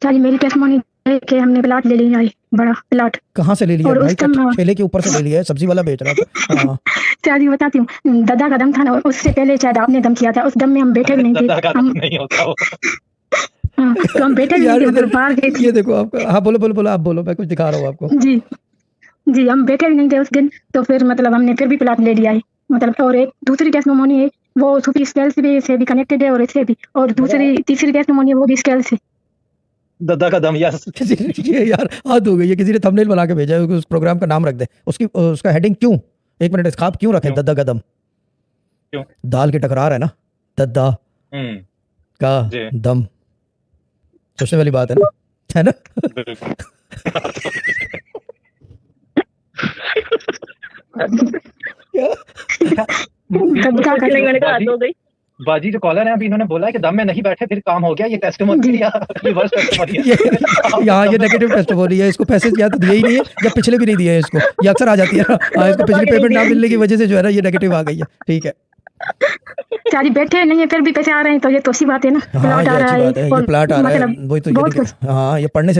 चाची मेरी टेस्टमोनी है कि हमने प्लाट ले लिया है, बड़ा प्लाट। कहाँ से ले लिया और भाई? उस टाइम ठेले के ऊपर से ले लिया है, सब्जी वाला बेच रहा था। हाँ चाची बताती हूँ, दादा का दम था ना, उससे पहले शायद आपने दम किया था। उस दम में हम बैठे भी नहीं दादा का थे, हम नहीं होता वो। हाँ, तो हम बैठे भी नहीं यार थे, मतलब बाहर गए थे। ये देखो आपका, हाँ बोलो बोलो बोलो, आप बोलो, मैं कुछ दिखा रहा हूँ आपको। जी जी, हम बैठे भी नहीं थे उस दिन, तो फिर मतलब हमने फिर भी प्लाट ले लिया है। मतलब और एक दूसरी टेस्टमोनी है, वो सूफी स्केल से भी कनेक्टेड है और इससे भी, और दूसरी तीसरी टेस्टमोनी है वो भी स्केल से। दादा का दम, यस। ये यार हद हो गई है, किसी ने थंबनेल बना के भेजा है, उस प्रोग्राम का नाम रख दे, उसकी उसका हेडिंग क्यों, एक मिनट, इसका आप क्यों रखें? क्यों? दद्दा का दम, क्यों? दाल की टकरार है ना, दद्दा का जी दम, सोचने वाली बात है ना, है ना? बिल्कुल। दद्दा का बाजी, बाजी जो कॉलर है अभी, इन्होंने बोला है कि दम में नहीं बैठे फिर काम हो गया, ये टेस्टिमोनी या रिवर्स टेस्टिमोनी ये यहाँ ये नेगेटिव टेस्टिमोनी है, इसको पैसे या तो दिए ही नहीं है या पिछले भी नहीं दिए हैं इसको, ये अक्सर आ जाती है ना। हाँ, इसको पिछली पेमेंट ना मिलने की वजह से जो है ना ये नेगेटिव आ गई है। ठीक है, चाची बैठे नहीं है फिर भी पैसे आ रहे हैं, तो ये तो अच्छी बात है ना, हाँ प्लाट ये आ रहा अच्छी बात है, है ये और प्लाट आ रहा है, मतलब वही तो, बहुत ये कुछ। हाँ ये पढ़ने से